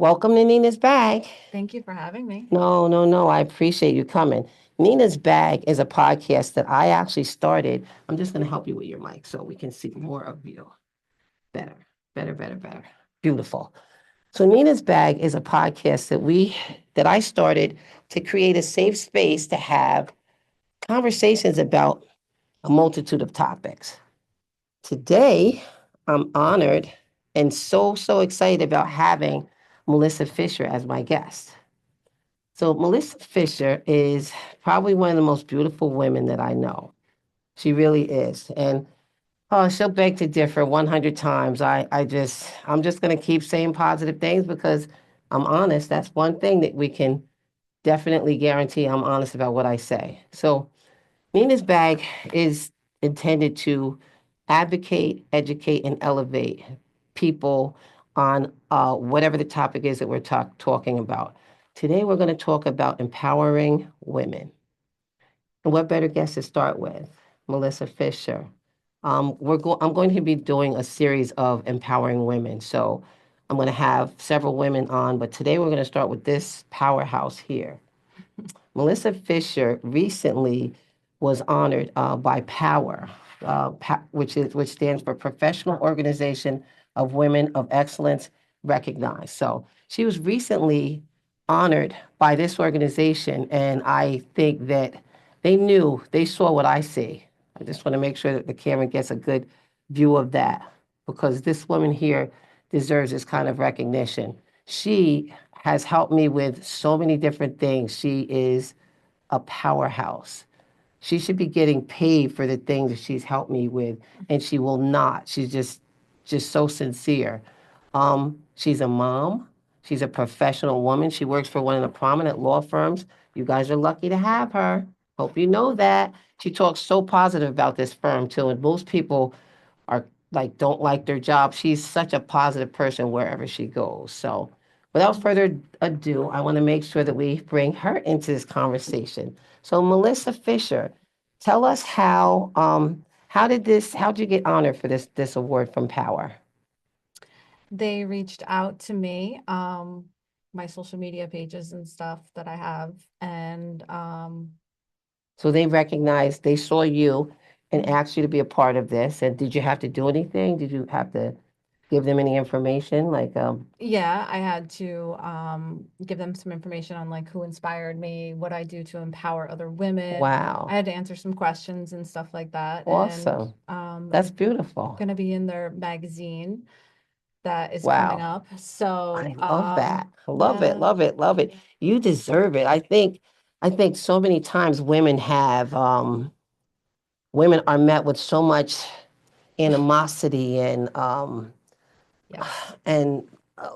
Welcome to Nina's Bag. Thank you for having me. No, no, no. I appreciate you coming. Nina's Bag is a podcast that I actually started. I'm just going to help you with your mic so we can see more of you. Better, better, better, better. Beautiful. So Nina's Bag is a podcast that I started to create a safe space to have conversations about a multitude of topics. Today, I'm honored and so excited about having Melissa Fisher as my guest. So, Melissa Fisher is probably one of the most beautiful women that I know. She really is. And she'll beg to differ 100 times. I'm just going to keep saying positive things because I'm honest. That's one thing that we can definitely guarantee. I'm honest about what I say. So, Nina's Bag is intended to advocate, educate, and elevate people on whatever the topic is that we're talking about. Today, we're going to talk about empowering women. And what better guest to start with? Melissa Fisher. I'm going to be doing a series of empowering women. So I'm going to have several women on, but today we're going to start with this powerhouse here. Melissa Fisher recently was honored by POWER, which stands for Professional Organization of Women of Excellence Recognized. So she was recently honored by this organization, and I think that they saw what I see. I just want to make sure that the camera gets a good view of that because this woman here deserves this kind of recognition. She has helped me with so many different things. She is a powerhouse. She should be getting paid for the things that she's helped me with, and she will not. She's just so sincere. She's a mom. She's a professional woman. She works for one of the prominent law firms. You guys are lucky to have her. Hope you know that. She talks so positive about this firm too, and most people are like don't like their job. She's such a positive person wherever she goes. So, without further ado, I want to make sure that we bring her into this conversation. So, Melissa Fisher, tell us how'd you get honored for this award from Power? They reached out to me, my social media pages and stuff that I have, and So they saw you and mhm. asked you to be a part of this. And did you have to do anything? Did you have to give them any information? Yeah, I had to give them some information on like who inspired me, what I do to empower other women. I Wow, had to answer some questions and stuff like that, and awesome. That's I'm beautiful. gonna be in their magazine that is coming Wow. up. So I love that. I love it, yeah, love it, love it. You deserve it. I think so many times women are met with so much animosity yes. and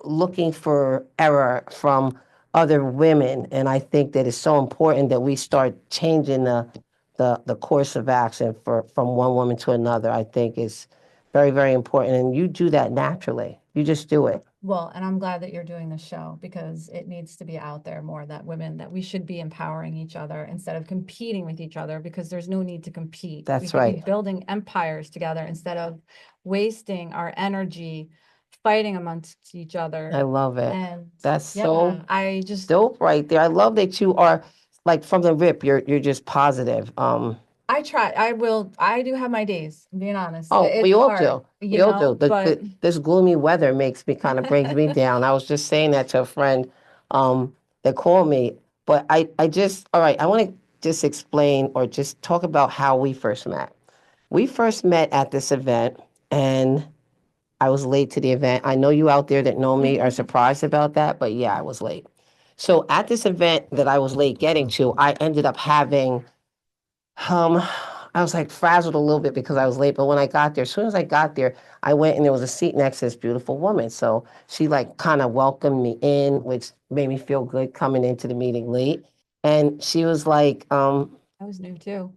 looking for error from other women. And I think that it's so important that we start changing the course of action from one woman to another. I think is very important. And you do that naturally. You just do it. Well, and I'm glad that you're doing this show because it needs to be out there more that women, that we should be empowering each other instead of competing with each other because there's no need to compete. We That's could be right. building empires together instead of wasting our energy fighting amongst each I other. love it. And That's yeah, so I just dope right there. I love that you are like from the rip, you're just positive. I try. I will. I do have my days. I'm being honest. Oh, we It's all hard, do. We all do. but This gloomy weather makes me kind of brings me down. I was just saying that to a friend that called me. But I just, all right, I want to just explain or just talk about how we first met. We first met at this event, and I was late to the event. I know you out there that know me are surprised about that, but yeah, I was late. So at this event that I was late getting to, I ended up having um, I was like frazzled a little bit because I was late, but when I got there, as soon as I got there, I went and there was a seat next to this beautiful woman. So she like kind of welcomed me in, which made me feel good coming into the meeting late. And she was like, I was new too.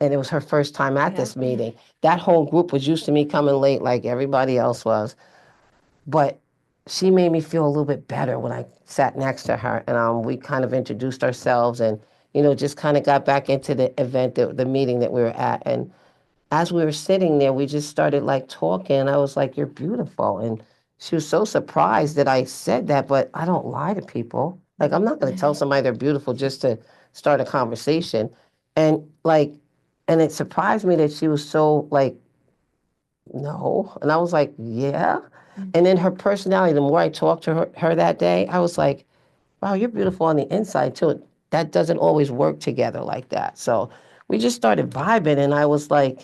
and it was her first time at Yeah. this meeting. That whole group was used to me coming late like everybody else was. But she made me feel a little bit better when I sat next to her, and we kind of introduced ourselves, and just kind of got back into the event, the meeting that we were at, and as we were sitting there, we just started like talking. I was like, "You're beautiful," and she was so surprised that I said that, but I don't lie to people. Like, I'm not going to tell somebody they're beautiful just to start a conversation. And like, and it surprised me that she was so like, no. And I was like, yeah. And then her personality, the more I talked to her that day, I was like, wow, you're beautiful on the inside too. That doesn't always work together like that. So we just started vibing, and I was like,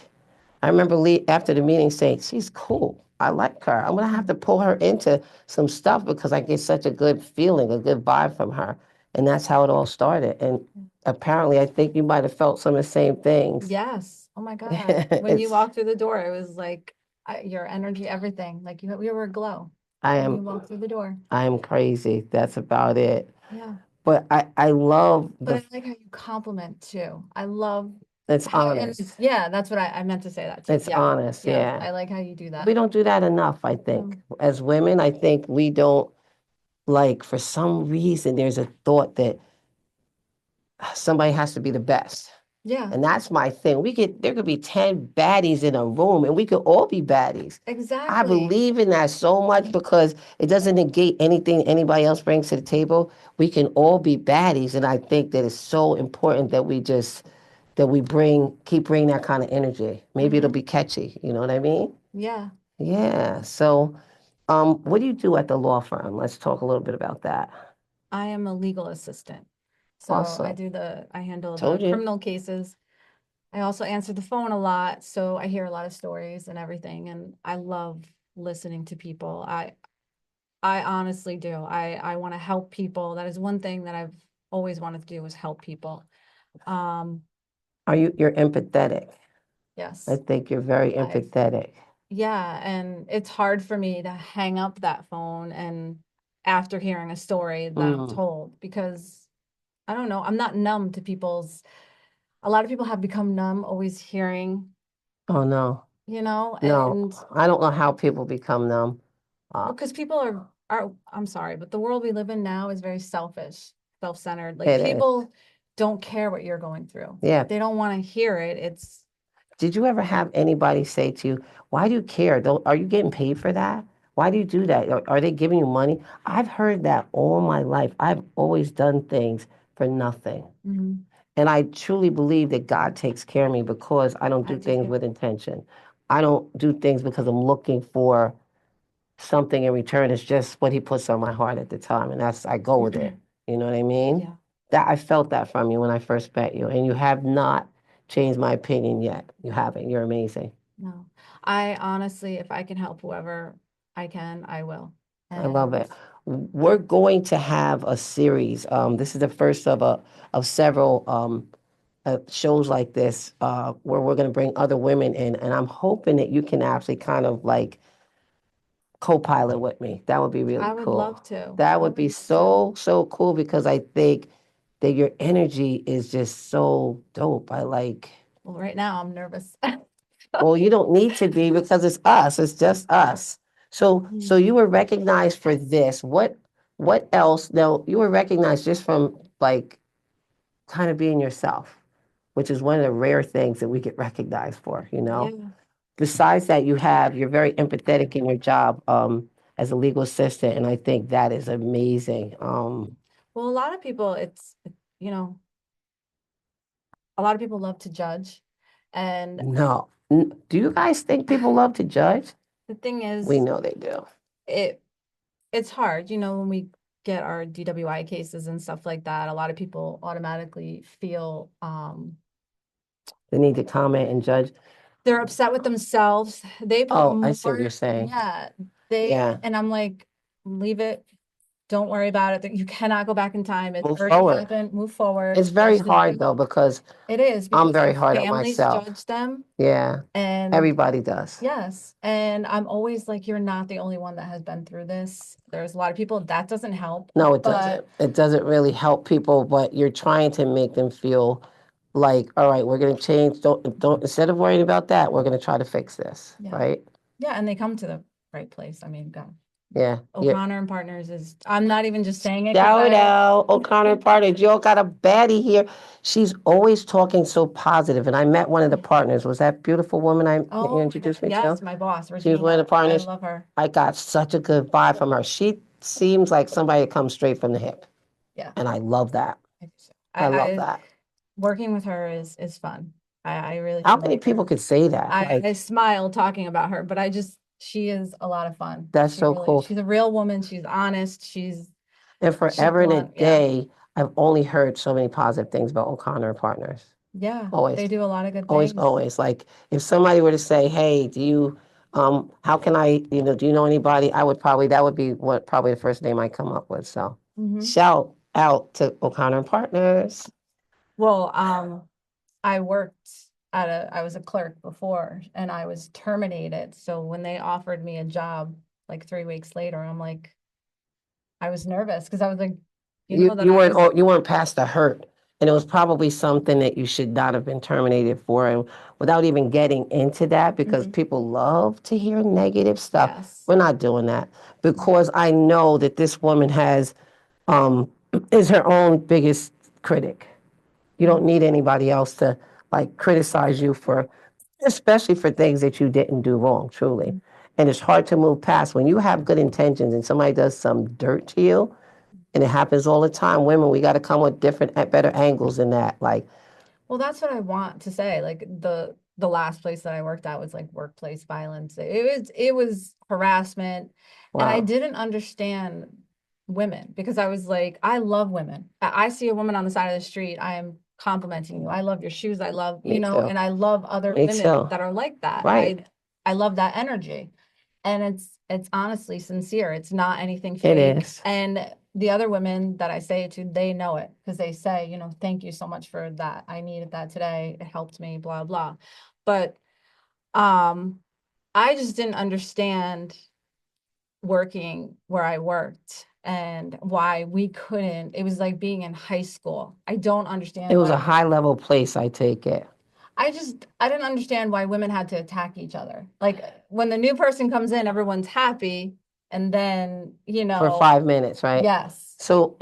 I remember after the meeting saying, she's cool. I like her. I'm gonna have to pull her into some stuff because I get such a good feeling, a good vibe from her. And that's how it all started. And apparently, I think you might have felt some of the same things. Yes. Oh my God. When you It's, walked through the door, it was like your energy, everything. Like you were aglow I when you am, walked through the door. I am crazy. That's about it. Yeah. But I love But the, I like how you compliment too. I love it's how, and honest. it's, yeah, that's what I meant to say that too. It's Yeah. honest. Yeah. Yeah. I like how you do We that. don't do that enough, I think. No. As women, I think we don't, like, for some reason, there's a thought that somebody has to be the best. Yeah, And that's my thing. There could be 10 baddies in a room and we could all be baddies. I exactly. believe in that so much because it doesn't negate anything anybody else brings to the table. We can all be baddies. And I think that it's so important that that we keep bringing that kind of energy. Maybe it'll be catchy. You know what I mean? Yeah. Yeah. So, what do you do at the law firm? Let's talk a little bit about that. I am a legal assistant. So Awesome. I handle the Told you. criminal cases. I also answer the phone a lot, so I hear a lot of stories and everything, and I love listening to people. I honestly do. I want to help people. That is one thing that I've always wanted to do is help people. Um, You're empathetic. I yes. think you're very I empathetic. Yeah, and it's hard for me to hang up that phone and after hearing a story that I'm Mm. told because I don't know, I'm not numb to people's a lot of people have become numb always hearing, Oh no. No. and I don't know how people become numb. because people are I'm sorry, but the world we live in now is very selfish, self-centered. Like It is. people don't care what you're going through. Yeah. They don't want to hear it. It's Did you ever have anybody say to you, why do you care? Are you getting paid for that? Why do you do that? Are they giving you money? I've heard that all my life. I've always done things for nothing. Mhm. And I truly believe that God takes care of me because I don't I do do things too. with intention. I don't do things because I'm looking for something in return. It's just what he puts on my heart at the time. And I go with it. You know what I mean? Yeah. That I felt that from you when I first met you. And you have not changed my opinion yet. You haven't. You're amazing. No. I honestly, if I can help whoever I can, I will. I love And it. We're going to have a series. This is the first of several shows like this where we're going to bring other women in, and I'm hoping that you can actually kind of like co-pilot with me. That would be really I would cool. love to. That I would would be love to. so cool because I think that your energy is just so dope. I like. Well, right now I'm nervous. Well, you don't need to be because it's us. It's just us. So Mhm. you were recognized for this. What else? Now you were recognized just from like kind of being yourself, which is one of the rare things that we get recognized for, you know? Yeah. Besides that, you're very empathetic in your job as a legal assistant, and I think that is amazing. Well, a lot of people, you know, a lot of people love to judge. And No. Do you guys think people love to judge? the thing We is, know they do. it it's hard, when we get our DWI cases and stuff like that, a lot of people automatically feel They need to comment and judge. they're upset with themselves. They put Oh, I see what you're more, saying. yeah, Yeah. and I'm like, leave it. Don't worry about it. You cannot go back in time. It's Move already forward. happened. Move forward. It's very hard though because It is I'm because very their hard on families myself. judge them. Yeah. And Everybody does. yes, and I'm always like, you're not the only one that has been through this. There's a lot of people that doesn't help, No, it but doesn't. It doesn't really help people, but you're trying to make them feel like, all right, we're going to change. Don't, instead of worrying about that, we're going to try to fix this, yeah. right? Yeah, and they come to the right place. I mean, God. Yeah. Yeah. O'Connor and Partners is, I'm not even just saying it because Shout I, out O'Connor Partners. You all got a baddie here. She's always talking so positive. And I met one of the partners. Was that beautiful woman that you oh my God, introduced me to? yes, my boss, She was one of the Regina. I partners. love her. I got such a good vibe from her. She seems like somebody that comes straight from the hip. Yeah. And I love that. I do too. I love I that. working with her is fun. I really How do many like people her. could say that? I Like, smile talking about her, but she is a lot of fun. that's She so really, cool. she's a real woman. She's honest. And She's forever and a blunt. Yeah. day, I've only heard so many positive things about O'Connor Partners. Yeah. They Always. do a lot of good Always, things. always. Like if somebody were to say, "Hey, how can I, do you know anybody?" I would probably that would be what probably the first name I come up with. So, Hmm. shout out to O'Connor and Partners. Well, I worked I was a clerk before and I was terminated. So when they offered me a job like 3 weeks later, I'm like, I was nervous because I was like, You that you I weren't was, oh, you weren't past the hurt, and it was probably something that you should not have been terminated for. And without even getting into that, because mhm, people love to hear negative stuff, yes. we're not doing that because I know that this woman has um, is her own biggest critic. You don't Mhm, need anybody else to like criticize you for, especially for things that you didn't do wrong, truly. mhm. And it's hard to move past when you have good intentions and somebody does some dirt to you, and it happens all the time. Women, we got to come with different, better angles than that. Like, Well, that's what I want to say. Like the last place that I worked at was like workplace violence. It was harassment, and I wow, didn't understand women because I was like, I love women. I see a woman on the side of the street, I am complimenting you. I love your shoes. I love, me too, and I love other me women too. that are like that. Right, I love that energy. And it's honestly sincere. It's not anything it fake. is. And the other women that I say it to, they know it because they say, thank you so much for that. I needed that today. It helped me, blah, blah. But um, I just didn't understand working where I worked and why we couldn't. It was like being in high school. I don't It understand was a why. high level place, I take it. I didn't understand why women had to attack each other. Like when the new person comes in, everyone's happy, and then, For 5 minutes, right? yes. So,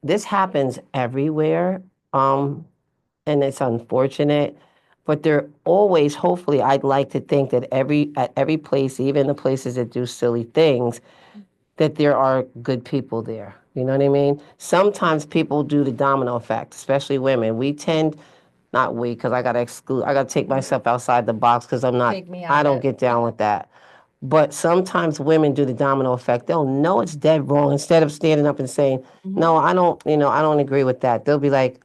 this happens everywhere. And it's unfortunate, but there always, hopefully, I'd like to think that at every place, even the places that do silly things, that there are good people there. You know what I mean? Sometimes people do the domino effect, especially women. We tend, not we, because I gotta take myself outside the box because Take me I out don't it. get down with that. But sometimes women do the domino effect. They'll know it's dead wrong. Instead of standing up and saying, Mhm. "No, I don't," I don't agree with that. They'll be like,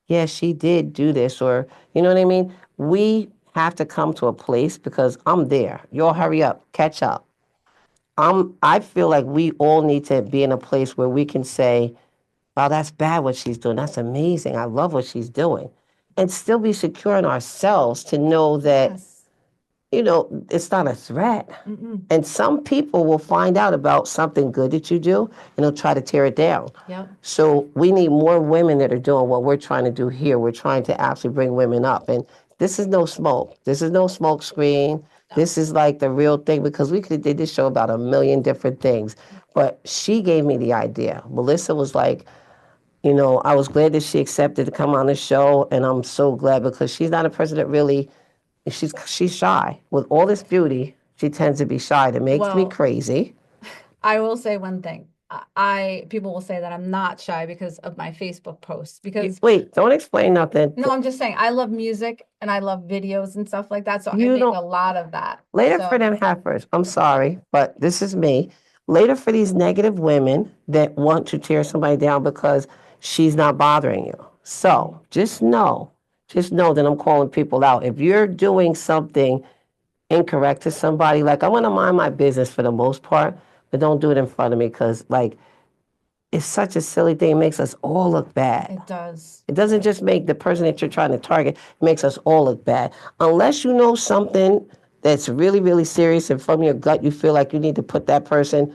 yeah, she did do this," or you know what I mean. We have to come to a place because I'm there. Y'all hurry up, catch up. I feel like we all need to be in a place where we can say, "Wow, that's bad what she's doing. That's amazing. I love what she's doing," and still be secure in ourselves to know that Yes. it's not a threat. Mm-mm. And some people will find out about something good that you do and they'll try to tear it down. Yep. So we need more women that are doing what we're trying to do here. We're trying to actually bring women up. And this is no smoke. This is no smoke screen. No. This is like the real thing because we could have did this show about a million different things. But she gave me the idea. Melissa was like, I was glad that she accepted to come on the show, and I'm so glad because she's not a person that really she's shy. With all this beauty, she tends to be shy. That makes me Well, crazy. I will say one thing. People will say that I'm not shy because of my Facebook posts because Wait, don't explain nothing. no, I'm just saying I love music and I love videos and stuff like that. So I You make don't a lot of that. later for So them heifers. I'm sorry, but this is me. Later for these negative women that want to tear somebody down because she's not bothering you. So just know that I'm calling people out. If you're doing something incorrect to somebody, like I want to mind my business for the most part, but don't do it in front of me because like it's such a silly thing. It makes us all look bad. it does. It doesn't just make the person that you're trying to target, it makes us all look bad. Unless you know something that's really, really serious and from your gut you feel like you need to put that person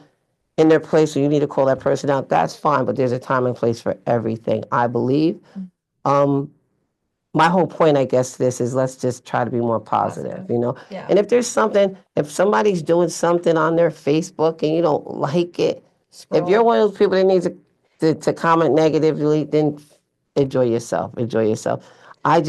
in their place or you need to call that person out, that's fine, but there's a time and place for everything, I believe. Um, my whole point, I guess, to this is let's just try to be more positive, Positive. you know? Yeah. And if there's something, if somebody's doing something on their Facebook and you don't like it, if you're Scroll. one of those people that needs to comment negatively, then enjoy yourself. Enjoy yourself. I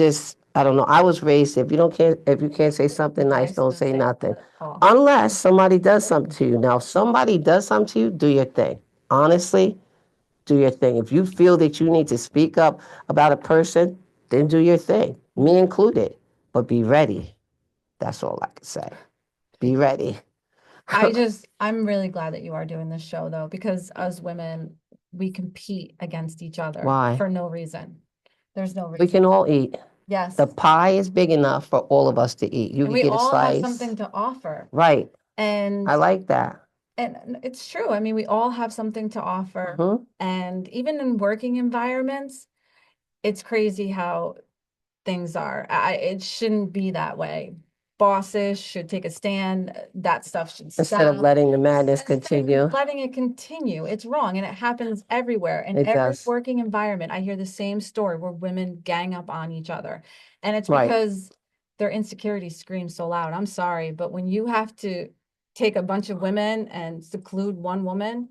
don't know. I was raised if you can't say something nice, Nice, don't don't say say nothing. nothing at all. Unless somebody does something to you. Now, if somebody does something to you, do your thing. Honestly, do your thing. If you feel that you need to speak up about a person, then do your thing, me included. But be ready. That's all I can say. Be ready. I'm really glad that you are doing this show though, because as women, we compete against each other Why? for no reason. There's no We reason. can all eat. The Yes. pie is big enough for all of us to eat. You And could we get a all have slice. something to offer. Right. I And like that. and it's true. I mean, we all have something to offer. Hmm. And even in working environments, it's crazy how things are. It shouldn't be that way. Bosses should take a stand. That stuff should Instead of stop. letting the madness Instead of continue. letting it continue, it's wrong and it happens everywhere. In It every does. working environment, I hear the same story where women gang up on each other. And it's Right. because their insecurities scream so loud. I'm sorry, but when you have to take a bunch of women and seclude one woman,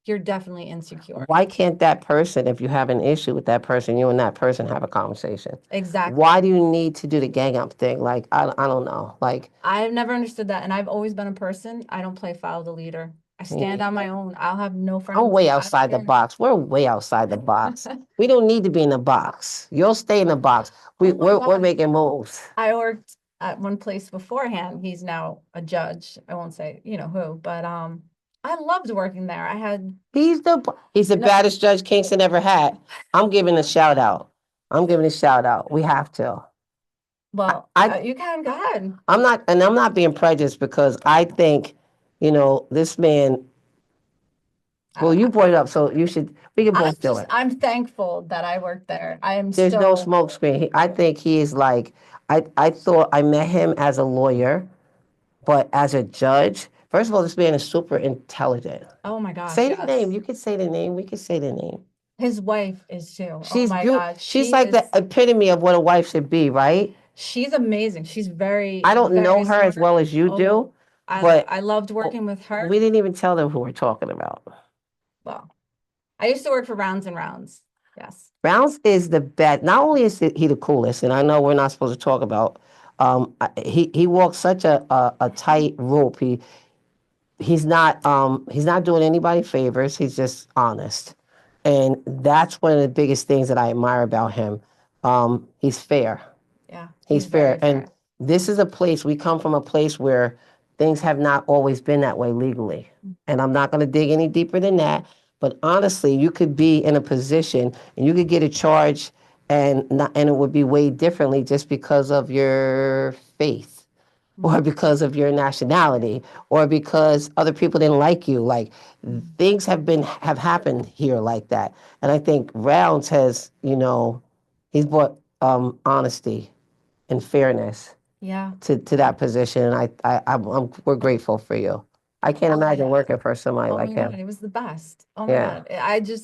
you're definitely insecure. Why can't that person, if you have an issue with that person, you and that person have a conversation? Exactly. Why do you need to do the gang up thing? Like, I don't know. Like, I've never understood that. And I've always been a person, I don't play follow the leader. I stand on my own. I'll have no I'm frenemies. way I don't outside the care. box. We're way outside the box. We don't need to be in the box. You'll stay in the box. Oh my We're God. making moves. I worked at one place beforehand. He's now a judge. I won't say, you know who, but I loved working there. I had He's the no, baddest Judge Kingston ever had. I'm giving a shout out. I'm giving a shout out. We have to. well, I you can go ahead. I'm not being prejudiced because I think, this man. Well, I, you brought it up, so we can both do it. I'm thankful that I worked there. I am There's no so, smoke screen. I think he is like, I thought I met him as a lawyer, but as a judge, first of all, this man is super intelligent. oh my gosh, Say the name. yes. You could say the name. We could say the name. His wife is too. Oh She's my beautiful. God. She's like the epitome of what a wife should be, right? She's amazing. She's I very, don't know very her as smart. well as you do, Oh, but I loved working with her. we didn't even tell them who we're talking about. Well, I used to work for Rounds and Rounds. Yes. Rounds is the best. Not only is he the coolest, and I know we're not supposed to talk about. He walks such a tight rope. He's not doing anybody favors. He's just honest, and that's one of the biggest things that I admire about him. He's fair. Yeah. He's He's very fair. And fair. this is a place, we come from a place where things have not always been that way legally. And I'm not going to dig any deeper than that. But honestly, you could be in a position and you could get a charge and it would be weighed differently just because of your faith or because of your nationality or because other people didn't like you. Like things have happened here like that. And I think Rounds has, he's brought honesty and fairness Yeah. to that position. And we're grateful for you. I can't imagine working for somebody Oh like my God, him. it was the best. Oh my Yeah. God.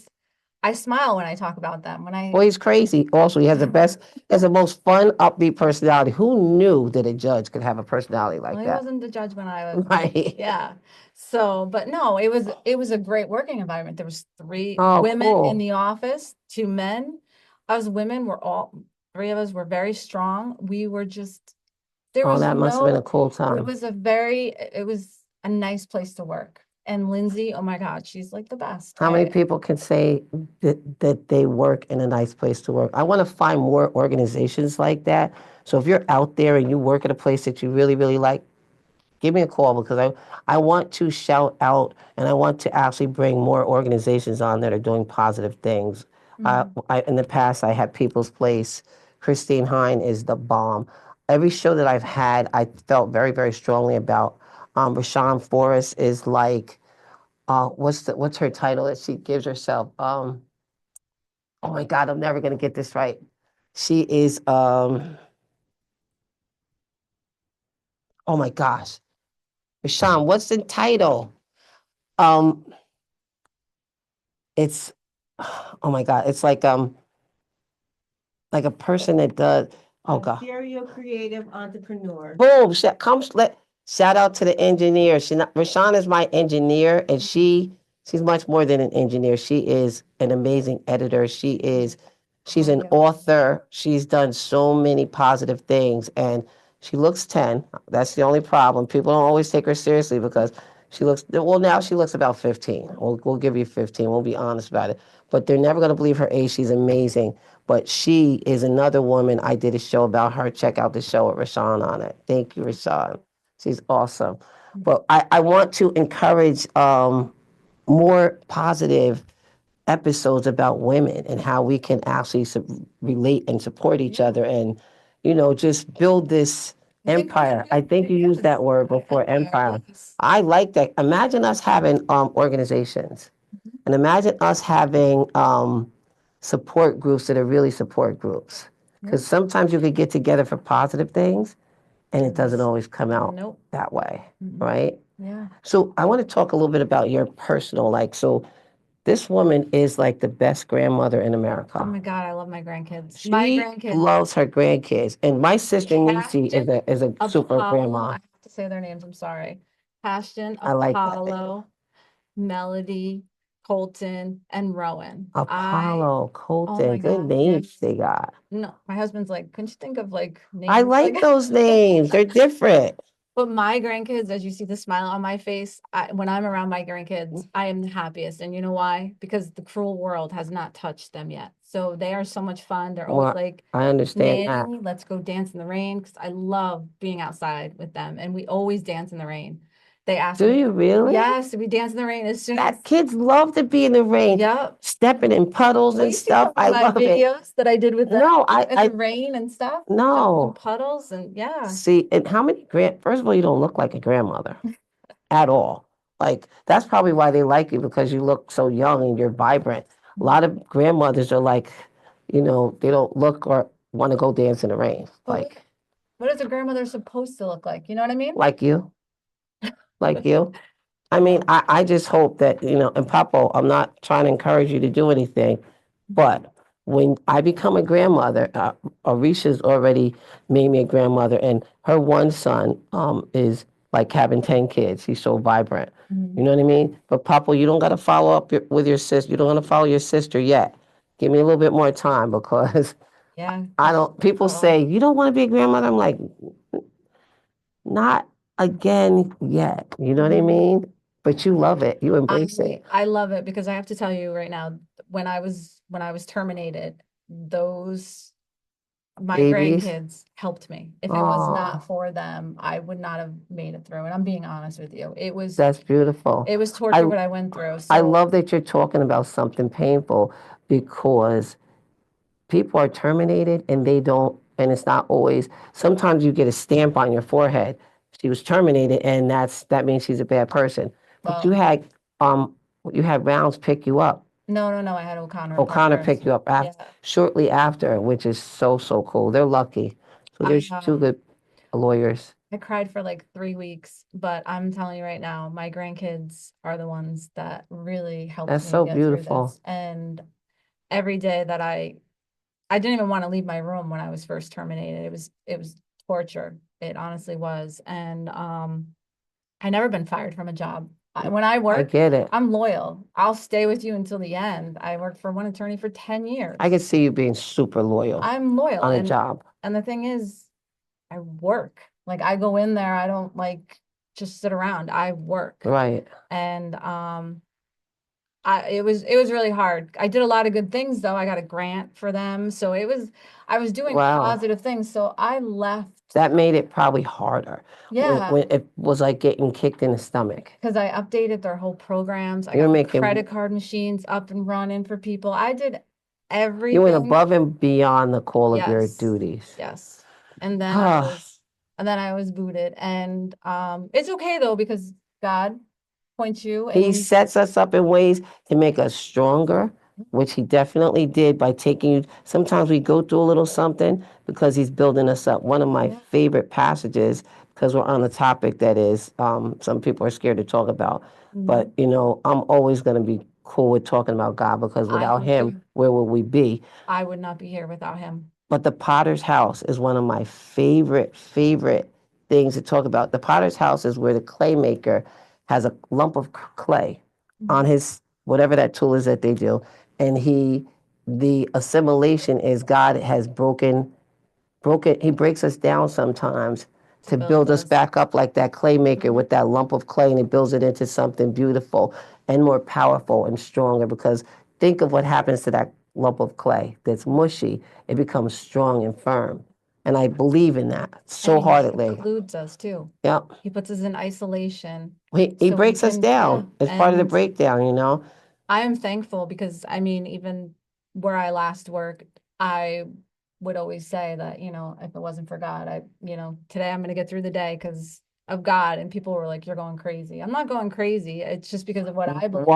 I smile when I talk about them. When Well, he's crazy. Also, he has the most fun, upbeat personality. Who knew that a judge could have a personality well, like he that? wasn't the judge when I was, Right. yeah. So, but no, it was a great working environment. There was three Oh, women in cool. the office, two men. Us women were three of us were very strong. We were just, there Oh, was that must have been a no, cool time. it was a nice place to work. And Lindsay, oh my God, she's like the best. How many people can say that they work in a nice place to work? I want to find more organizations like that. So if you're out there and you work at a place that you really, really like, give me a call because I want to shout out and I want to actually bring more organizations on that are doing positive things. In the past, I had People's Place. Christine Hine is the bomb. Every show that I've had, I felt very, very strongly about. Rashawn Forrest is like, what's her title that she gives herself? Oh my God, I'm never gonna get this right. She is, oh my gosh, Rashawn, what's the title? Um, it's oh my God, it's like like a person that does. Oh A God. serial creative entrepreneur. Boom. Shout out to the engineer. Rashawn is my engineer, and she's much more than an engineer. She is an amazing editor. She's Thank an you. author. She's done so many positive things, and she looks 10. That's the only problem. People don't always take her seriously because she looks, well, now she looks about 15. We'll give you 15. We'll be honest about it. But they're never going to believe her age. She's amazing. But she is another woman. I did a show about her. Check out the show with Rashawn on it. Thank you, Rashawn. She's awesome. But I want to encourage more positive episodes about women and how we can actually relate and support each other and, just build this I think we can empire. I do think it, you used yes. that word before, empire. Yes. I like that. Imagine us having organizations and imagine us having support groups that are really support groups. Yeah. Because sometimes you could get together for positive things and it doesn't always come out Nope. that way, Mm-mm. right? Yeah. So I want to talk a little bit about your personal, so this woman is like the best grandmother in Oh America. my God, I love my grandkids. My She grandkids, loves her grandkids, and my sister Niecy is a super Apollo, grandma. I have to say their names, I'm sorry. Passion, I like that. Apollo, Melody, Colton, and Rowan. Oh Apollo, Colton, my good God, names yes. they got. No, my husband's like, couldn't you think of like I names like like those names. They're different. But my grandkids, as you see the smile on my face, when I'm around my grandkids, I am the happiest. And you know why? Because the cruel world has not touched them yet. So they are so much fun. They're always Well, like, I understand that. Nanny, let's go dance in the rain. Because I love being outside with them. And we always dance in the rain. They ask Do me, you really? yes, we dance in the rain as soon as, That kids love to be in the rain, yep. stepping in puddles Will and you see stuff. some I of my love it. videos that I did with them No, in the rain and stuff? Jumping in no. puddles and yeah. See, and how many first of all, you don't look like a grandmother at all. Like, that's probably why they like you because you look so young and you're vibrant. A lot of grandmothers are like, they don't look or want to go dance in the rain. But Like, what is a grandmother supposed to look like? You know what I mean? like you, like you. I mean, I just hope that, and Papa, I'm not trying to encourage you to do anything, but when I become a grandmother, Arisha's already made me a grandmother, and her one son is like having 10 kids. He's so vibrant. Mhm. You know what I mean? But Papa, you don't got to follow up with your sister. You don't want to follow your sister yet. Give me a little bit more time because Yeah. I don't, people say, you don't want to be a grandmother? I'm like, not again yet. You know what I Mhm. mean? But you love it. You embrace it. I love it because I have to tell you right now, when I was terminated, those my Babies. grandkids helped me. If it was Oh, not for them, I would not have made it through. And I'm being honest with you. that's beautiful. It was torture I what I went through. I So love that you're talking about something painful because people are terminated and they don't, and it's not always, sometimes you get a stamp on your forehead. She was terminated and that means she's a bad person. But well, um you had Rounds pick you up. no, I had O'Connor and O'Connor Partners. picked you up Yeah. shortly after, which is so, so cool. They're lucky. So I there's two good lawyers. I cried for like 3 weeks, but I'm telling you right now, my grandkids are the ones that really helped That's me so get through beautiful. this. And every day that I didn't even want to leave my room when I was first terminated. It was torture. It honestly was. And I never been fired from a job. When I I work, get it. I'm loyal. I'll stay with you until the end. I worked for one attorney for 10 years. I can see you being super loyal I'm loyal. on a job. And the thing is, I work. Like I go in there, I don't like just sit around. I work. Right. And it was really hard. I did a lot of good things though. I got a grant for them. So I was doing Wow. positive things. So I left. That made it probably harder. Yeah. When it was like getting kicked in the stomach. Because I updated their whole programs. I You're got the making, credit card machines up and running for people. I did you went everything. above and beyond the call of your Yes. duties. Yes. And then Ah, I was booted. And it's okay though, because God points you he and sets us up in ways to make us stronger, which he definitely did by taking you. Sometimes we go through a little something because he's building us up. One of my Yeah. favorite passages, because we're on the topic that is, some people are scared to talk about. But, I'm always going to be cool with talking about God because I without am him, too. where would we be? I would not be here without him. But the Potter's House is one of my favorite things to talk about. The Potter's House is where the clay maker has a lump of clay on his whatever that tool is that they do, and the assimilation is God has broken. He breaks us down sometimes to build us back up like that clay maker with that lump of clay, and he builds it into something beautiful and more powerful and stronger. Because think of what happens to that lump of clay that's mushy, it becomes strong and firm. And I believe in that so And he heartedly. includes us too. Yep. He puts us in isolation. He So we breaks us can, down. yeah. It's part of the And breakdown, you know? I am thankful because I mean, even where I last worked, I would always say that, you know, if it wasn't for God, today I'm going to get through the day because of God. And people were like, you're going crazy. I'm not going crazy. It's just because of what I believe.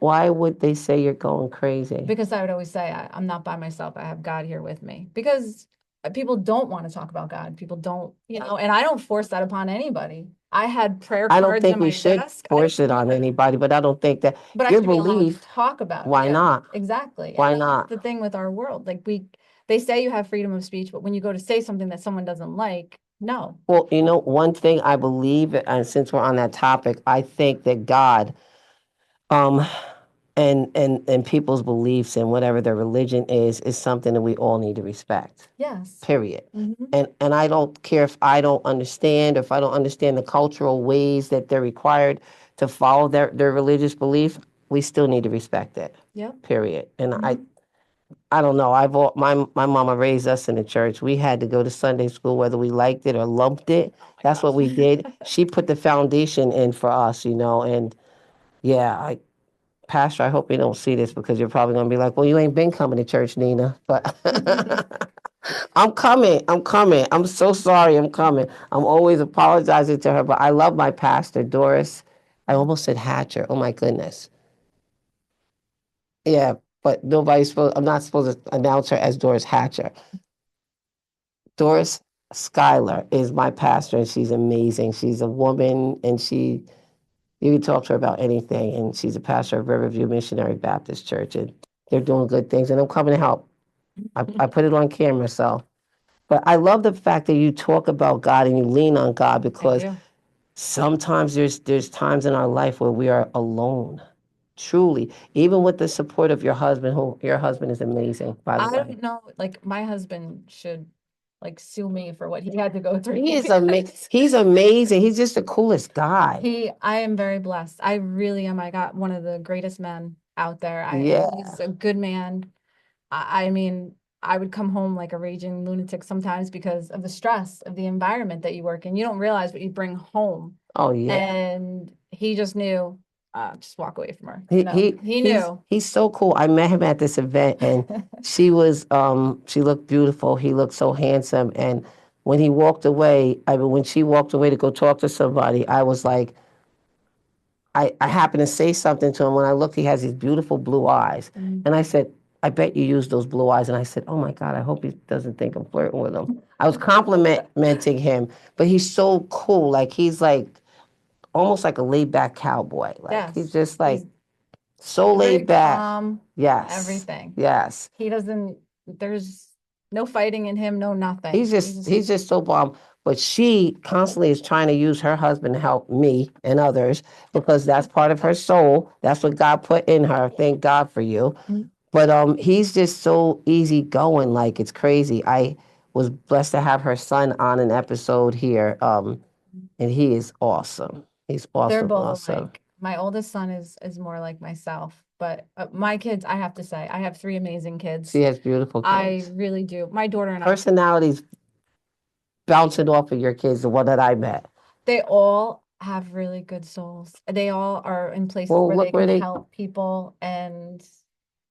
Why would they say you're going crazy? Because I would always say, I'm not by myself. I have God here with me. Because people don't want to talk about God. People don't, and I don't force that upon anybody. I had prayer I don't cards think in we my should desk. force it on anybody, but I don't think that But I your should be allowed to belief, talk about it. why Yeah, not? exactly. Why And that's not? the thing with our world. Like they say you have freedom of speech, but when you go to say something that someone doesn't like, no. Well, you know, one thing I believe, and since we're on that topic, I think that God, um, and people's beliefs and whatever their religion is something that we all need to respect. Yes. Period. Mhm. And I don't care if I don't understand, or if I don't understand the cultural ways that they're required to follow their religious belief, we still need to respect it. Yep. Period. And Mhm. I don't know. My mama raised us in the church. We had to go to Sunday school whether we liked it or lumped it. That's what we did. She put the foundation in for us, you know. And yeah, Pastor, I hope you don't see this because you're probably gonna be like, "Well, you ain't been coming to church, Nina." But I'm coming. I'm coming. I'm so sorry. I'm coming. I'm always apologizing to her, but I love my pastor, Doris. I almost said Hatcher. Oh my goodness. Yeah, but nobody's supposed. I'm not supposed to announce her as Doris Hatcher. Doris Schuyler is my pastor, and she's amazing. She's a woman, and you can talk to her about anything. And she's a pastor of Riverview Missionary Baptist Church, and they're doing good things. And I'm coming to help. I put it on camera, so. But I love the fact that you talk about God and you lean on God, I because do. sometimes there's times in our life where we are alone. Truly, even with the support of your husband, who your husband is amazing, by the I way. don't know, like my husband should like sue me for what he had to go through. He is amazing. He's amazing. He's just the coolest guy. I am very blessed. I really am. I got one of the greatest men out there. Yeah. He's a good man. I mean, I would come home like a raging lunatic sometimes because of the stress of the environment that you work in. You don't realize what you bring home. Oh yeah. And he just knew, just walk away from her. He He's knew. so cool. I met him at this event, and she looked beautiful. He looked so handsome, and when he walked away, when she walked away to go talk to somebody, I was like, I happened to say something to him. When I looked, he has these beautiful blue eyes. And I said, I bet you use those blue eyes. And I said, oh my God, I hope he doesn't think I'm flirting with him. I was complimenting him, but he's so cool. Like, he's like almost like a laid back cowboy. Like, he's Yes. just like He's so very laid back. calm, Yes. everything. Yes. There's no fighting in him, no nothing. He's just so bomb. But she constantly is trying to use her husband to help me and others, because that's part of her soul. That's what God put in her. Thank God for you. Mhm. But he's just so easygoing, like it's crazy. I was blessed to have her son on an episode here, and he is awesome. He's They're awesome, both awesome. like my oldest son is more like myself, but my kids, I have to say, I have three amazing kids. She has beautiful I kids. really do. My daughter and I, Personalities bouncing off of your kids, the one that I met. they all have really good souls. They all are in places Well, where look they where can they. help people. And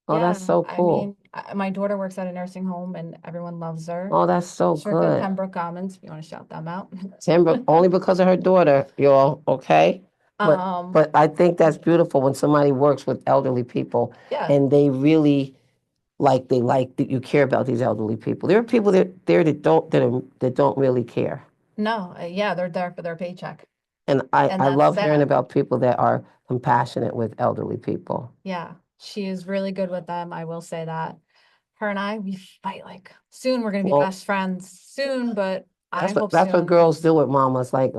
Oh, yeah, that's so I cool. mean, my daughter works at a nursing home and everyone loves her. Oh, that's so She worked at good. Pembroke Commons, if you want to shout them out. Timber, only because of her daughter, y'all, okay? But I think that's beautiful when somebody works with elderly people, Yeah. and they really they like that you care about these elderly people. There are people that don't really care. No, yeah, they're there for their paycheck. And And I that's love hearing sad. about people that are compassionate with elderly people. Yeah, she is really good with them. I will say that. her and I, we fight like soon we're gonna be Well, best friends soon, but I that's what hope that's what soon. girls do with mamas. Like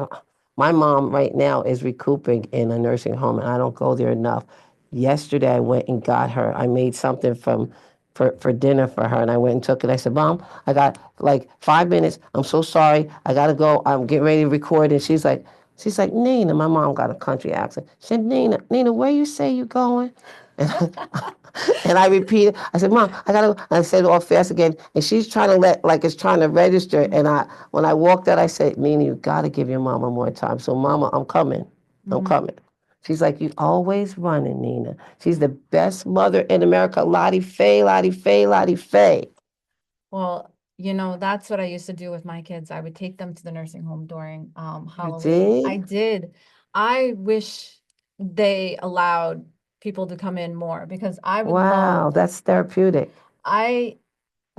my mom right now is recouping in a nursing home, and I don't go there enough. Yesterday, I went and got her. I made something for dinner for her, and I went and took it. I said, "Mom, I got like 5 minutes. I'm so sorry. I gotta go. I'm getting ready to record." And she's like, Nina. My mom got a country accent. She said, Nina, where you say you going? And and I repeated, I said, Mom, I gotta go. And I said it all fast again. And she's trying to like it's trying to register. And when I walked out, I said, Nina, you gotta give your mama more time. So, Mama, I'm coming. I'm Mhm. coming. She's like, you always running, Nina. She's the best mother in America. Lottie Faye, Lottie Faye, Lottie Faye. Well, that's what I used to do with my kids. I would take them to the nursing home during You Halloween. I did? did. I wish they allowed people to come in more because Wow, that's therapeutic. I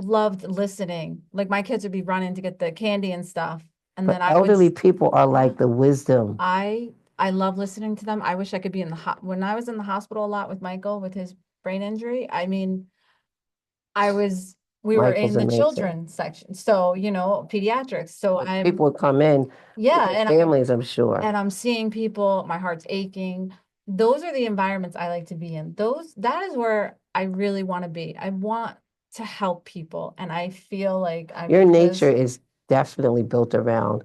loved listening. Like my kids would be running to get the candy and stuff, and But then elderly people are yeah, like the wisdom. I love listening to them. I wish I could be in the when I was in the hospital a lot with Michael with his brain injury. I mean, we were Michael's in the amazing. children's section, so pediatrics. So But people would come in with yeah, their families, I'm sure. and I'm seeing people, my heart's aching. Those are the environments I like to be in. That is where I really want to be. I want to help people, and I feel like Your nature is definitely built around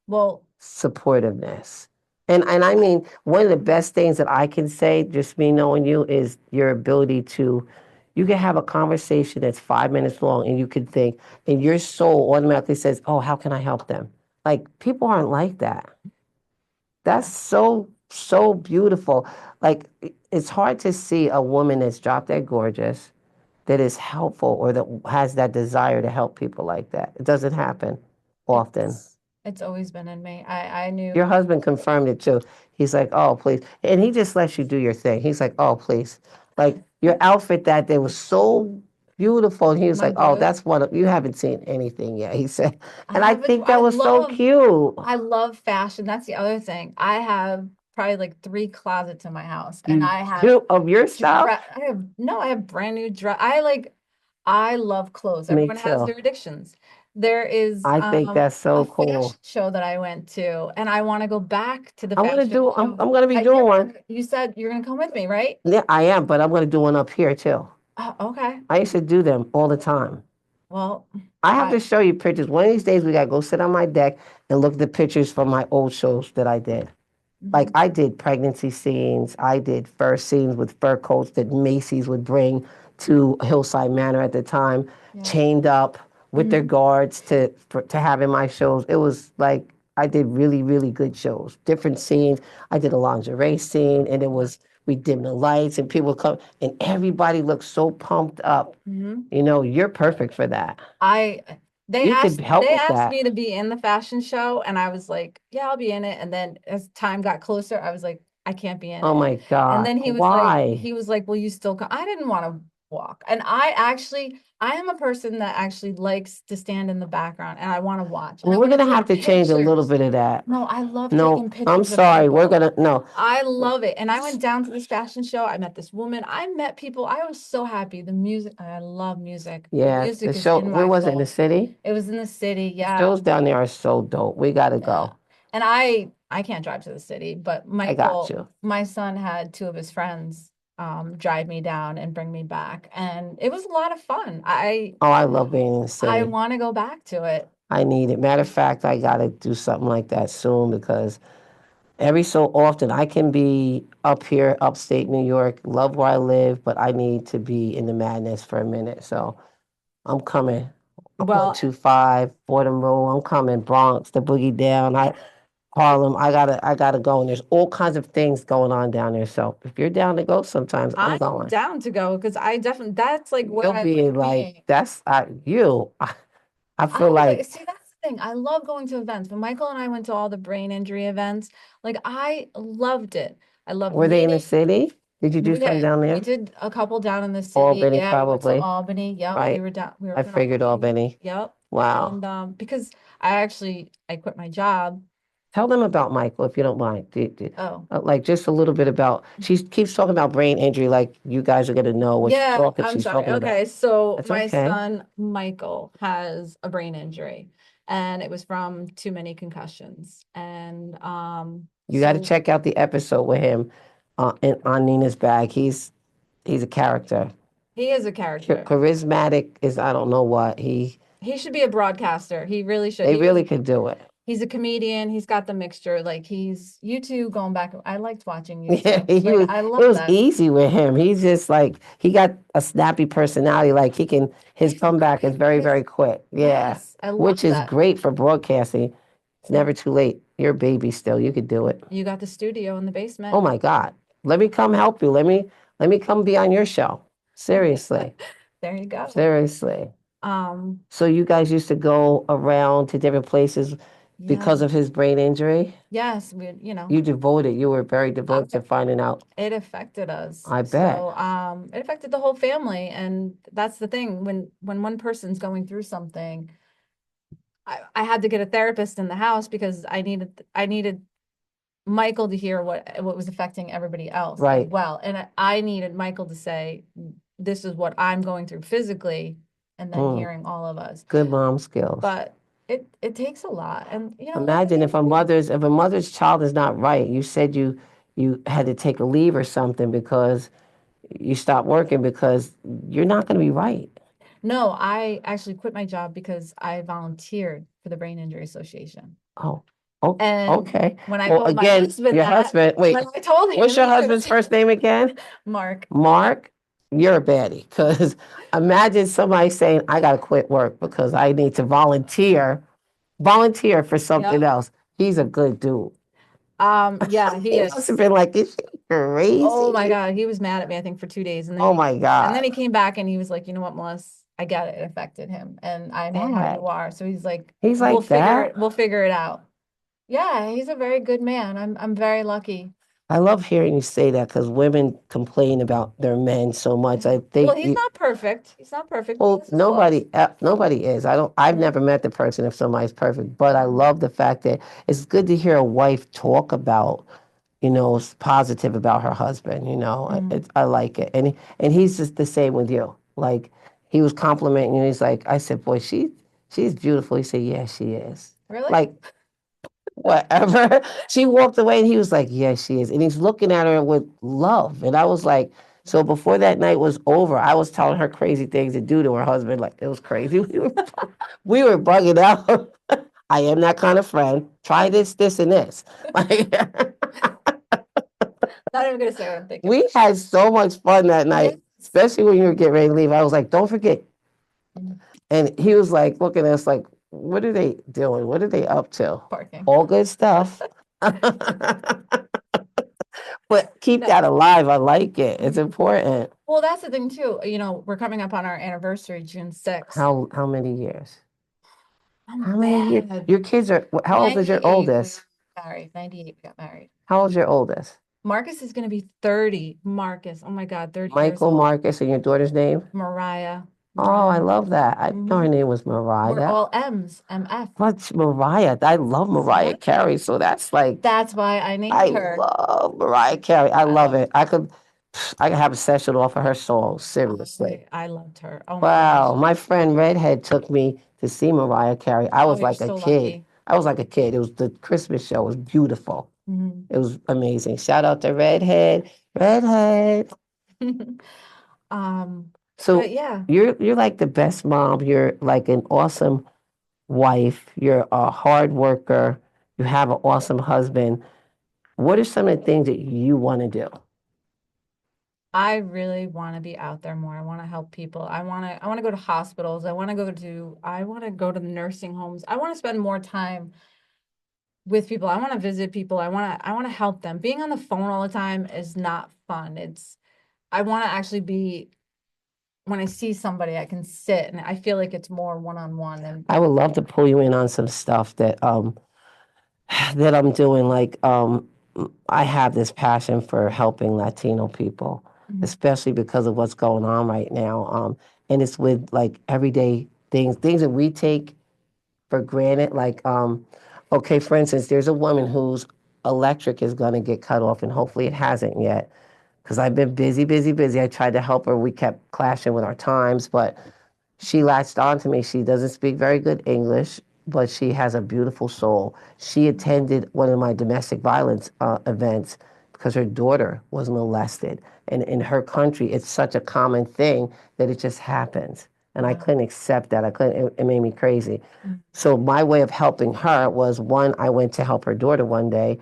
well, supportiveness. And I mean, one of the best things that I can say, just me knowing you, is your ability to, you can have a conversation that's 5 minutes long and you can think, and your soul automatically says, oh, how can I help them? Like, people aren't like that. That's so, so beautiful. Like, it's hard to see a woman that's drop dead gorgeous, that is helpful, or that has that desire to help people like that. It doesn't happen often. it's always been in me. I Your knew. husband confirmed it too. He's like, oh, please. And he just lets you do your thing. He's like, oh, please. Like your outfit that day was so beautiful. And he was My like, oh, blue. that's one of, you haven't seen anything yet. He said, I and I haven't. think that was so cute. I love fashion. That's the other thing. I have probably like 3 closets in my house, and You I have do of your stuff? I have no, I have brand new dress. I love clothes. Me Everyone has too. their addictions. There is I think that's a so fashion cool. show that I went to, and I want to go back to the I want to fashion do, show. I'm going to be doing one. You said you're gonna come with me, right? Yeah, I am, but I'm going to do one up here too. Oh, okay. I used to do them all the time. Well, I have I to show you pictures. One of these days, we got to go sit on my deck and look at the pictures from my old shows that I did. Like mhm, I did pregnancy scenes, I did fur scenes with fur coats that Macy's would bring to Hillside Manor at the time, yeah. chained up with their Mhm. guards to have in my shows. It was like I did really, really good shows, different scenes. I did a lingerie scene, and it was we dimmed the lights, and people would come, and everybody looked so pumped up. Mhm. You're perfect for that. I You could help they with asked that. me to be in the fashion show, and I was like, yeah, I'll be in it. And then as time got closer, I was like, I can't be in Oh it. my And God. then Why? he was like, will you still come? I didn't want to walk. And I am a person that actually likes to stand in the background and I want to watch. And I Well, we're want to gonna have take to change a little pictures. bit of that. No, I love No, taking I'm pictures of sorry. We're people. gonna no. I love it. And I went down to this fashion show. I met this woman. I met people. I was so happy. The music, I love music. The Yeah, the music is show. in Where my was it? In the soul. city? It was in the city. The Yeah. shows down there are so dope. We gotta Yeah. go. And I can't drive to the city, but I got Michael, you. my son had 2 of his friends drive me down and bring me back. And it was a lot of fun. Oh, I love being in the I city. want to go back to it. I need it. Matter of fact, I gotta do something like that soon because every so often I can be up here, upstate New York, love where I live, but I need to be in the madness for a minute. So I'm coming. Well, 125, Fordham Road. I'm coming. Bronx, the boogie down. Harlem. I gotta go. And there's all kinds of things going on down there. So if you're down to go sometimes, I'm I'm going. down to go because I definitely that's like where You'll I be like like, being. that's you. I feel I like, like see that's the thing. I love going to events. When Michael and I went to all the brain injury events, like I loved it. I loved were they in the meeting. city? Did you do some down We there? did a couple down in the city. Albany, Yeah, we went to probably. Albany. Yep, Right. we were I up in figured Albany. Albany. Yep. Wow. And because I quit my job Tell them about Michael if you don't mind. Oh, Like just a little bit about. She keeps talking about brain injury. Like you guys are gonna know what yeah, I'm she's sorry. talking about. Okay, so That's my okay. son Michael has a brain injury, and it was from too many concussions. And You got to so check out the episode with him on Nina's bag. He's a character. he is a character. Charismatic is I don't know what He should be a broadcaster. He really should. they really could do it. He's a comedian. He's got the mixture. Like he's you two going back. I liked watching you Yeah, two. Like I it love was that. easy with him. He's just like he got a snappy personality. Like his comeback is very, very quick. Yeah, Yes, I love which is that. great for broadcasting. It's Yeah. never too late. You're a baby still. You could do it. You got the studio in the Oh basement. my God. Let me come help you. Let me come be on your show. Seriously. There you go. Seriously. Um, So you guys used to go around to different places yeah. because of his brain injury? Yes, You were very devoted to finding out. it affected us. I bet. So it affected the whole family. And that's the thing. When one person's going through something, I had to get a therapist in the house because I needed Michael to hear what was affecting everybody else as Right. well. And I needed Michael to say, this is what I'm going through physically, and then Mm. hearing all of us. Good mom skills. But it takes a lot. And Imagine if a mother's child is not right. You said you had to take a leave or something because you stopped working because you're not going to be right. No, I actually quit my job because I volunteered for the Brain Injury Association. Oh, oh, And okay. when I Well, told my again, husband your that, husband. Wait, when I told him, what's your he goes, husband's first name again? Mark. Mark. You're a baddie. Because imagine somebody saying, "I got to quit work because I need to volunteer for something Yep. else." He's a good dude. Yeah, he He is. must have been like, "Is she crazy?" Oh my God, he was mad at me, I think, for 2 days, and then Oh my and God. then he came back and he was like, you know what, Melissa, I get it, it affected him, and I know how Dad. you are. So he's like, He's like that. we'll figure it out. Yeah, he's a very good man. I'm very lucky. I love hearing you say that because women complain about their men so much. I Well, think he's not perfect. He's not perfect. He well, has his flaws. nobody is. I've never met the person if somebody's perfect, but I love the fact that it's good to hear a wife talk about, positive about her husband. I like it, and he's just the same with you. Like he was complimenting you. He's like, I said, boy, she's beautiful. He said, yeah, she is. Really? Like whatever. She walked away and he was like, yes, she is. And he's looking at her with love. And I was like, so before that night was over, I was telling her crazy things to do to her husband. Like it was crazy. We were bugging out. I am that kind of friend. Try this, and this. Like, Not even gonna say what I'm thinking. we had so much fun that night, Yes. especially when you were getting ready to leave. I was like, don't forget. Mhm. And he was like looking at us like, what are they doing? What are they up to? Parking. All good stuff. But keep No. that alive. I like it. It's important. Well, that's the thing too. We're coming up on our anniversary, June 6th. How many years? I'm How many years? bad. Your kids are, how old is your 98 we oldest? got married. 98 we got married. How old's your oldest? Marcus is gonna be 30. Marcus, oh my God, 30 years Michael, old. Marcus, and your daughter's name? Mariah. Oh, I love that. I didn't know her name was Mariah. We're all M's, MF. What's Mariah? I love Mariah What? Carey, so that's like, That's why I I named her. love Mariah Carey. I love love it. I could have a session off of her songs, seriously. I loved her. Oh my Wow, gosh. my friend Redhead took me to see Mariah Carey. I Oh, was you're like a so kid. lucky. I was like a kid. It was the Christmas show. It was beautiful. Mhm. It was amazing. Shout out to Redhead. Redhead. So But yeah, you're like the best mom. You're like an awesome wife. You're a hard worker. You have an awesome husband. What are some of the things that you want to do? I really want to be out there more. I want to help people. I want to go to hospitals. I want to go to nursing homes. I want to spend more time with people. I want to visit people. I want to help them. Being on the phone all the time is not fun. I want to actually be when I see somebody, I can sit and I feel like it's more one-on-one and I would love to pull you in on some stuff that that I'm doing. Like I have this passion for helping Latino people, especially because of what's going on right now. And it's with like everyday things that we take for granted. Like Okay, for instance, there's a woman whose electric is going to get cut off, and hopefully it hasn't yet, because I've been busy, busy, busy. I tried to help her. We kept clashing with our times, but she latched on to me. She doesn't speak very good English, but she has a beautiful soul. She attended one of my domestic violence events because her daughter was molested. And in her country, it's such a common thing that it just happens. And I Wow. couldn't accept that. I couldn't, it made me crazy. Mm. So my way of helping her was one, I went to help her daughter one day.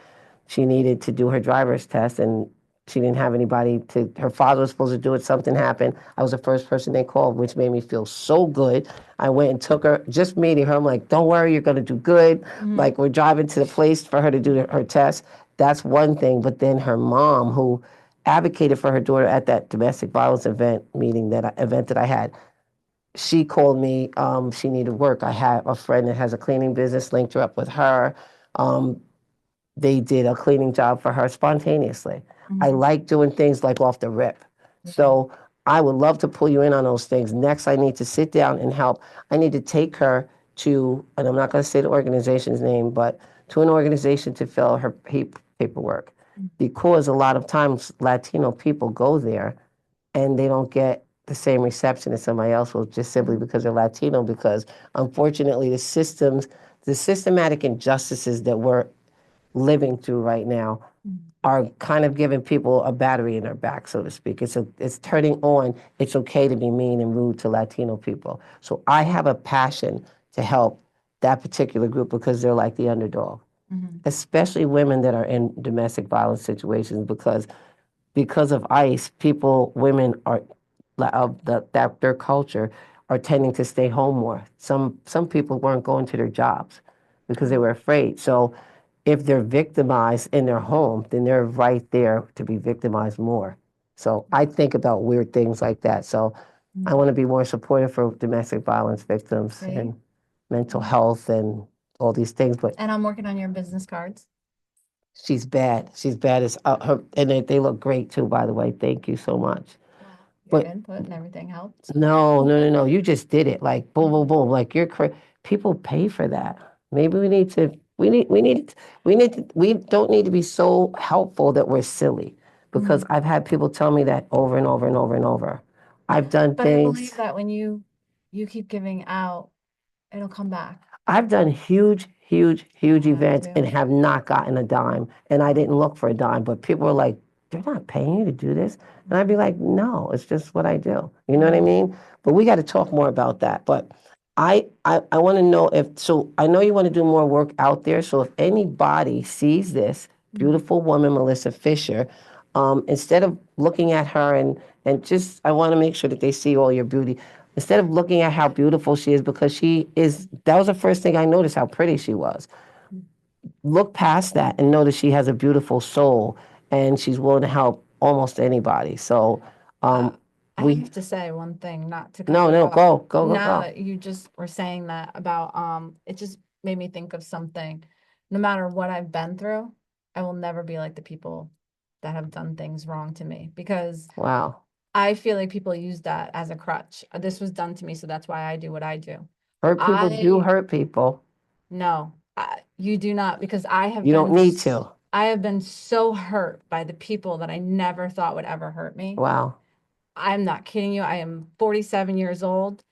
She needed to do her driver's test, and she didn't have anybody to, her father was supposed to do it. Something happened. I was the first person they called, which made me feel so good. I went and took her, just meeting her. I'm like, don't worry, you're going to do good. Like, we're driving to the place for her to do her test. That's one thing. But then her mom, who advocated for her daughter at that domestic violence event that I had, she called me. She needed work. I had a friend that has a cleaning business, linked her up with her. Um, they did a cleaning job for her spontaneously. I like doing things like off the rip. So I would love to pull you in on those things. Next, I need to sit down and help. I need to take her to, and I'm not going to say the organization's name, but to an organization to fill her paperwork. Because a lot of times Latino people go there and they don't get the same reception as somebody else will, just simply because they're Latino, because unfortunately the systematic injustices that we're living through right now are kind of giving people a battery in their back, so to speak. It's turning on, it's okay to be mean and rude to Latino people. So I have a passion to help that particular group because they're like the underdog, especially women that are in domestic violence situations, because of ICE, women are that their culture are tending to stay home more. Some people weren't going to their jobs because they were afraid. So if they're victimized in their home, then they're right there to be victimized more. So I think about weird things like that. So I want to be more supportive for domestic violence victims Right. and mental health and all these things. But And I'm working on your business cards. she's bad. She's bad as her, and they look great too, by the way. Thank you so much. Wow. Your But input and everything helped. no. You just did it. Like boom, boom, boom. Like people pay for that. Maybe we don't need to be so helpful that we're silly. Because I've had people tell me that over and over and over and over. I've done But I things. believe that when you keep giving out, it'll come back. I've done huge, huge, huge I have events too. and have not gotten a dime. And I didn't look for a dime, but people were like, they're not paying you to do this. And I'd be like, no, it's just what I do. You know what I mean? But we got to talk more about that. But I want to know so I know you want to do more work out there. So if anybody sees this beautiful woman, Melissa Fisher, instead of looking at her and just, I want to make sure that they see all your beauty. Instead of looking at how beautiful she is, because that was the first thing I noticed, how pretty she was. Look past that and know that she has a beautiful soul and she's willing to help almost anybody. So, I we, have to say one thing, not to cut no, you no, off. Now go. that you just were saying that about, it just made me think of something. No matter what I've been through, I will never be like the people that have done things wrong to me, because Wow. I feel like people use that as a crutch. This was done to me, so that's why I do what I do. Hurt people do I hurt people. No, you do not, because You don't need to. I have been so hurt by the people that I never thought would ever hurt me. Wow. I'm not kidding you. I am 47 years old,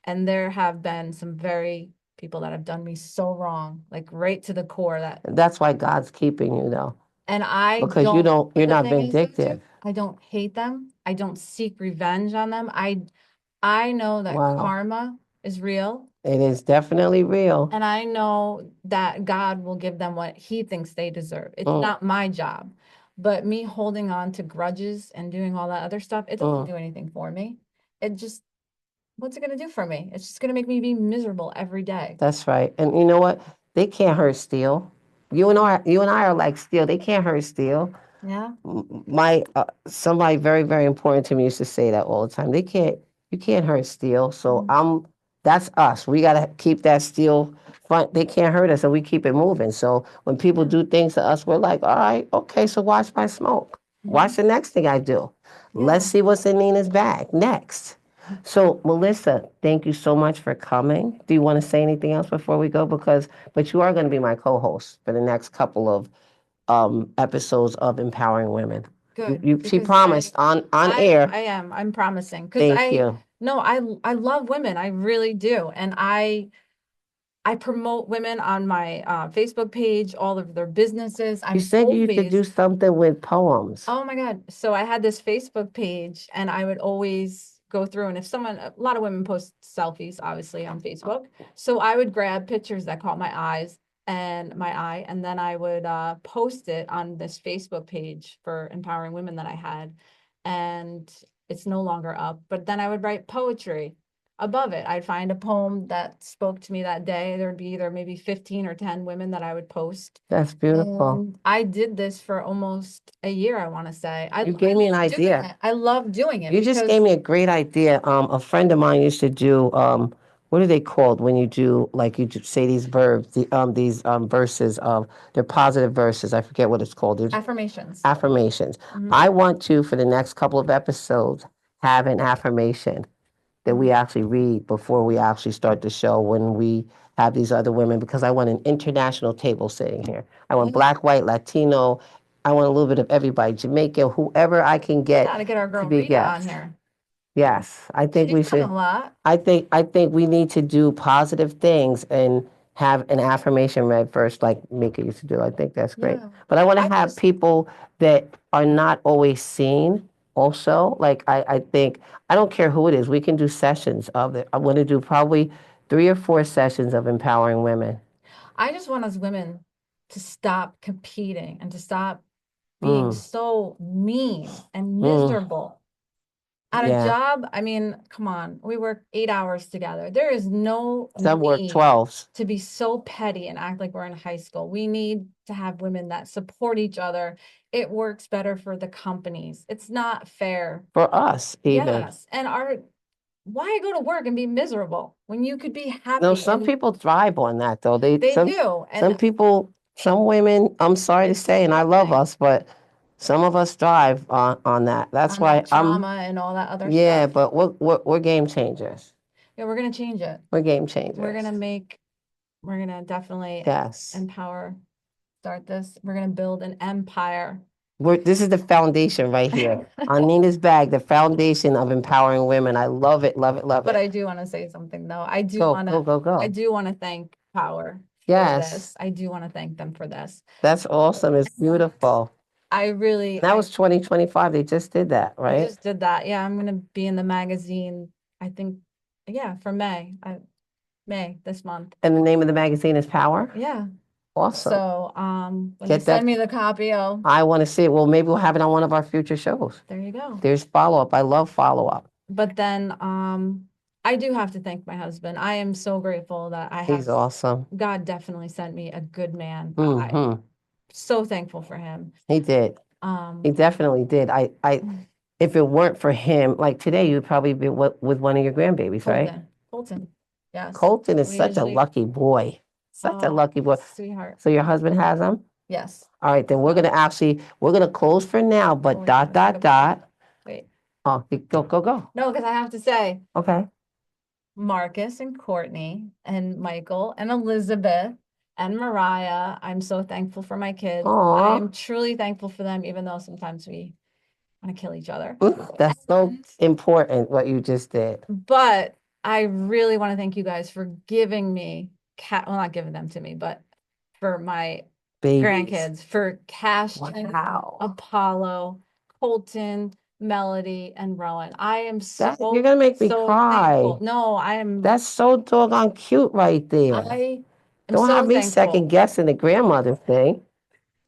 and there have been some very people that have done me so wrong, like right to the core, that, That's why God's keeping you though, and I because don't, but you're the not thing is, though, too, vindictive. I don't hate them. I don't seek revenge on them. I know that Wow. karma is real. It is definitely real. And I know that God will give them what he thinks they deserve. It's Mm, not my job. But me holding on to grudges and doing all that other stuff, it doesn't mm. do anything for me. It just, what's it going to do for me? It's just going to make me be miserable every day. That's right. And you know what? They can't hurt steel. You and I are like steel. They can't hurt steel. Yeah. My somebody very, very important to me used to say that all the time. You can't hurt steel. So that's us. We gotta keep that steel front. They can't hurt us, and we keep it moving. So when people do things to us, we're like, all right, okay. So watch my smoke. Watch the next thing I do. Let's Yeah. see what's in Nina's bag next. So, Melissa, thank you so much for coming. Do you want to say anything else before we go? But you are going to be my co-host for the next couple of episodes of Empowering Women. Good, She because promised on air. I am. I'm promising because Thank you. no, I love women. I really do. And I promote women on my Facebook page, all of their businesses. You I'm said you used to do always, something with poems. oh my God. So I had this Facebook page and I would always go through and if someone, a lot of women post selfies, obviously on Facebook. So I would grab pictures that caught my eyes and my eye, and then I would post it on this Facebook page for empowering women that I had. And it's no longer up, but then I would write poetry above it. I'd find a poem that spoke to me that day. There'd be either maybe 15 or 10 women that I would post. That's beautiful. And I did this for almost a year, I want to say. You gave me an love doing idea. it. I love doing it You just because gave me a great idea. A friend of mine used to do what are they called when you do like you just say these verbs, these verses of they're positive verses. I forget what it's called. There's affirmations. affirmations. Mhm. I want to for the next couple of episodes have an affirmation that we actually read before we actually start the show when we have these other women because I want an international table sitting here. I want Yeah. black, white, Latino. I want a little bit of everybody, Jamaica, whoever I can get Gotta get our to girl be Rita on guests. here. Yes, I think we She's done should. a lot. I think we need to do positive things and have an affirmation read first, like Mika used to do. I think that's great. Yeah. But I want to I have just, people that are not always seen also. Like I think I don't care who it is. We can do sessions of it. I want to do probably 3 or 4 sessions of empowering women. I just want us women to stop competing and to stop being Mm, so mean and mm, miserable. At a yeah. job, I mean, come on, we work 8 hours together. There is no Some work need 12s. to be so petty and act like we're in high school. We need to have women that support each other. It works better for the companies. It's not fair. For us, even. Yes. And why go to work and be miserable when you could be No, happy? some And people thrive on that though. They they do. some And people, some women, I'm sorry to it's say, and I love disgusting us, but some of us thrive on that. That's on that why I'm trauma and all that other yeah, stuff. but we're game changers. Yeah, we're gonna change it. We're game We're changers. gonna make, we're gonna definitely Yes. empower, start this. We're gonna build an empire. This is the foundation right here. On Nina's bag, the foundation of empowering women. I love it, love it, love But it. I do want to say something though. Go, go, go, I go. do want to thank Power for Yes, this. I do want to thank them for this. that's awesome. It's beautiful. I really, That was 2025. They just did that, we right? just did that. Yeah, I'm gonna be in the magazine, I think, yeah, for May. May this month. And the name of the magazine is Power. Yeah. Awesome. So when you Get that. send me the copy, I want to see it. Well, maybe we'll have it on one of our future shows. there you go. There's follow-up. I love follow-up. But then I do have to thank my husband. I am so grateful that I He's have, awesome. God definitely sent me a good man. Hmm. I'm so thankful for him. He did. He definitely did. If it weren't for him, like today, you'd probably be with one of your grandbabies, right? Colton. Yes. Colton is We such a usually, lucky boy. Such a oh, lucky boy. sweetheart. So your husband has him? Yes. All right, then we're gonna close for now, but Oh, dot, yeah, dot, dot. wait. Oh, go, go, go. No, because I have to say, Okay. Marcus and Courtney and Michael and Elizabeth and Mariah. I'm so thankful for my kids. I Aw. am truly thankful for them, even though sometimes we want to kill each other. That's so And- important what you just did. But I really want to thank you guys for giving me well, not giving them to me, but for my Babies. grandkids, for Cashton, Wow. Apollo, Colton, Melody, and Rowan. I am You're gonna make me so cry. thankful. No, I am. That's so doggone cute right there. I am Don't so have me thankful. second guessing the grandmother thing.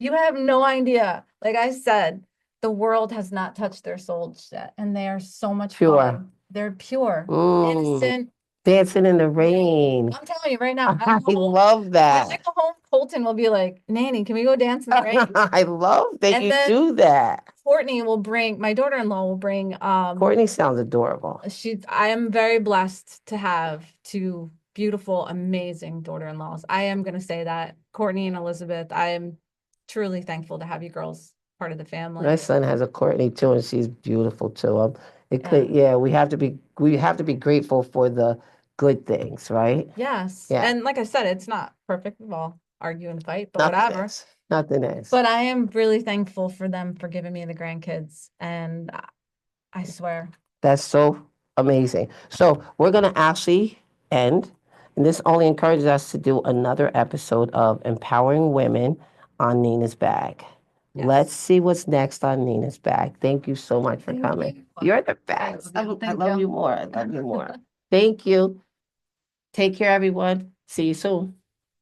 You have no idea. Like I said, the world has not touched their souls yet, and they are so much Pure. fun. They're pure, Mm. innocent. Dancing in the rain. I'm telling you right now. I love When I that. go home, Colton will be like, "Nanny, can we go dance in the rain?" I love that And you then do that. Courtney will bring, my daughter-in-law will bring, Courtney sounds adorable. I am very blessed to have two beautiful, amazing daughter-in-laws. I am going to say that. Courtney and Elizabeth, I am truly thankful to have you girls part of the family. My son has a Courtney too, and she's beautiful too. It could, yeah, we have to be grateful for the good things, right? Yes. Yeah. And like I said, it's not perfect. We'll all argue and fight, but Nothing whatever. is. Nothing is. But I am really thankful for them for giving me the grandkids. And I swear. That's so amazing. So we're going to actually end, and this only encourages us to do another episode of Empowering Women on Nina's Bag. Yes. Let's see what's next on Nina's Bag. Thank you so much for Thank coming. you. You're the best. I Thank love you. you more. I love you more. Thank you. Take care, everyone. See you soon.